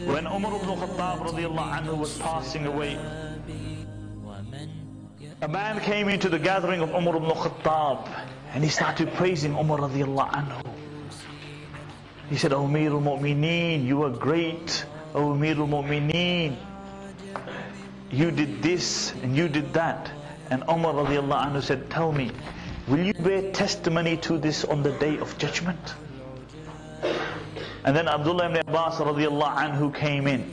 When Umar ibn Khattab radiallahu anhu was passing away, a man came into the gathering of Umar ibn Khattab and he started praising Umar radiallahu anhu. He said, "O Amir al-Mu'mineen, you are great. O Amir al-Mu'mineen, you did this and you did that." And Umar radiallahu anhu said, "Tell me, will you bear testimony to this on the day of judgment?" And then Abdullah ibn Abbas radiallahu anhu came in.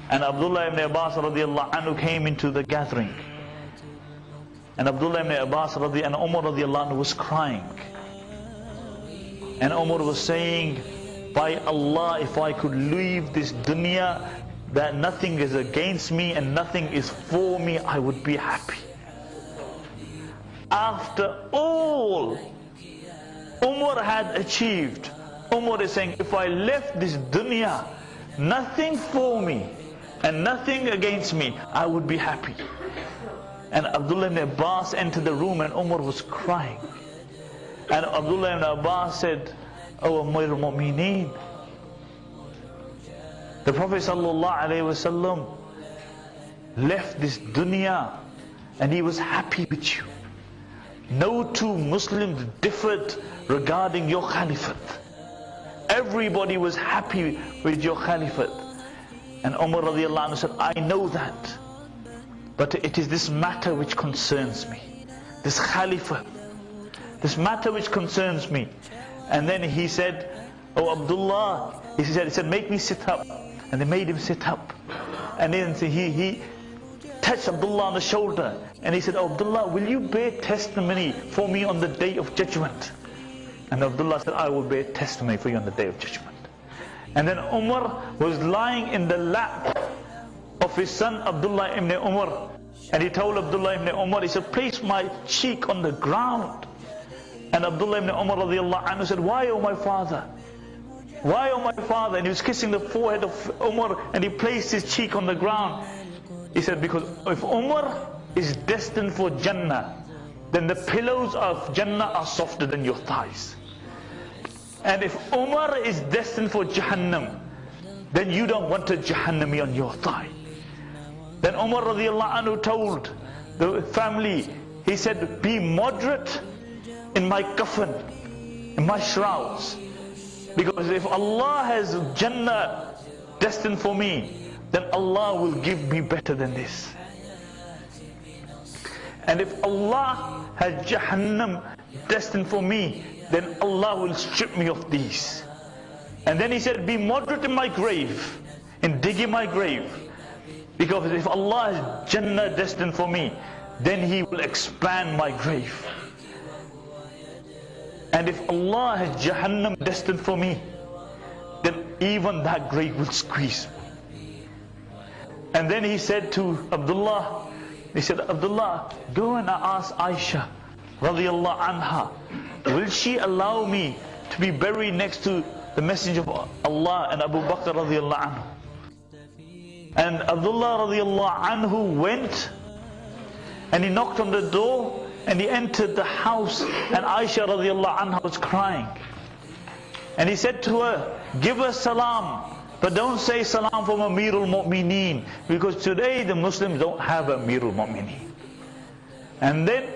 And Abdullah ibn Abbas radiallahu anhu came into the gathering. And Abdullah ibn Abbas and Umar radiallahu anhu was crying. And Umar was saying, "By Allah, if I could leave this dunya, that nothing is against me and nothing is for me, I would be happy." After all Umar had achieved, Umar is saying, if I left this dunya, nothing for me and nothing against me, I would be happy. And Abdullah ibn Abbas entered the room and Umar was crying. And Abdullah ibn Abbas said, "O Amir al-Mu'mineen, the Prophet ﷺ left this dunya and he was happy with you. No two Muslims differed regarding your caliphate. Everybody was happy with your caliphate." And Umar radiallahu anhu said, "I know that, but it is this matter which concerns me, this caliphate, this matter which concerns me." And then he said, "Oh Abdullah," he said, "make me sit up." And they made him sit up. And then he touched Abdullah on the shoulder and he said, "Oh Abdullah, will you bear testimony for me on the day of judgment?" And Abdullah said, "I will bear testimony for you on the day of judgment." And then Umar was lying in the lap of his son Abdullah ibn Umar, and he told Abdullah ibn Umar, he said, "Place my cheek on the ground." And Abdullah ibn Umar radiallahu anhu said, "Why, O my father? Why, O my father?" And he was kissing the forehead of Umar and he placed his cheek on the ground. He said, "Because if Umar is destined for Jannah, then the pillows of Jannah are softer than your thighs. And if Umar is destined for Jahannam, then you don't want a Jahannami on your thigh." Then Umar radiallahu anhu told the family, he said, "Be moderate in my coffin, in my shrouds. Because if Allah has Jannah destined for me, then Allah will give me better than this. And if Allah has Jahannam destined for me, then Allah will strip me of these." And then he said, "Be moderate in my grave, in digging my grave. Because if Allah has Jannah destined for me, then He will expand my grave. And if Allah has Jahannam destined for me, then even that grave will squeeze me." And then he said to Abdullah, he said, "Abdullah, go and ask Aisha radiallahu anha, will she allow me to be buried next to the Messenger of Allah and Abu Bakr radiallahu anhu?" And Abdullah radiallahu anhu went and he knocked on the door and he entered the house, and Aisha radiallahu anha was crying. And he said to her, "Give her salam, but don't say salam from Amir al-Mu'mineen, because today the Muslims don't have Amir al-Mu'mineen." And then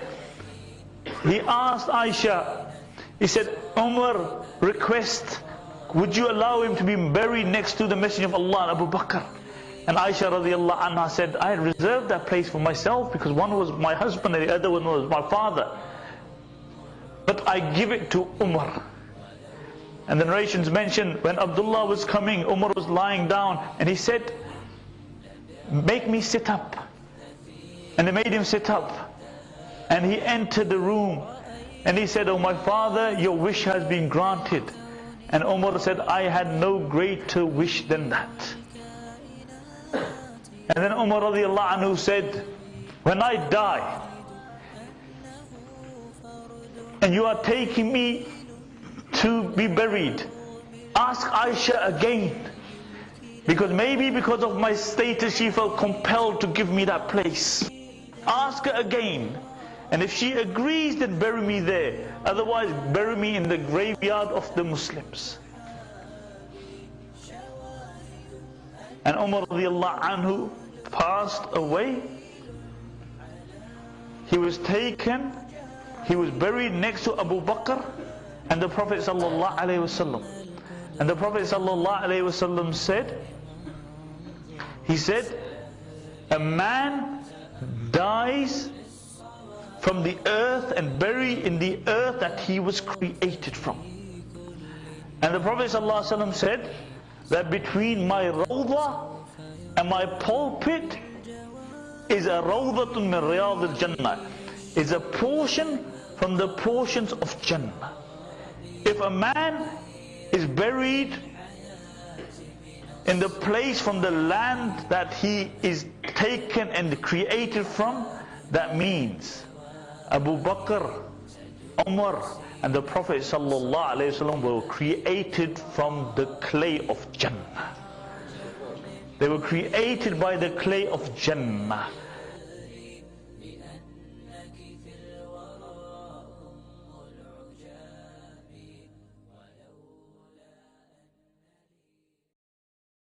he asked Aisha, he said, "Umar, request, would you allow him to be buried next to the Messenger of Allah and Abu Bakr?" And Aisha radiallahu anha said, "I had reserved that place for myself because one was my husband and the other one was my father. But I give it to Umar." And the narrations mention when Abdullah was coming, Umar was lying down and he said, "Make me sit up." And they made him sit up. And he entered the room and he said, "Oh my father, your wish has been granted." And Umar said, "I had no greater wish than that." And then Umar radiallahu anhu said, "When I die and you are taking me to be buried, ask Aisha again, because maybe because of my status she felt compelled to give me that place. Ask her again And if she agrees, then bury me there. Otherwise, bury me in the graveyard of the Muslims. And Umar radiallahu anhu passed away. He was taken, he was buried next to Abu Bakr and the Prophet sallallahu alaihi wasallam. And the Prophet sallallahu alaihi wasallam said, he said, a man dies from the earth and buried in the earth that he was created from. And the Prophet ﷺ said that between my rawdah and my pulpit is a rawdatun min riyad al-jannah, is a portion from the portions of Jannah. If a man is buried in the place from the land that he is taken and created from, that means Abu Bakr, Umar and the Prophet ﷺ were created from the clay of Jannah. They were created by the clay of Jannah.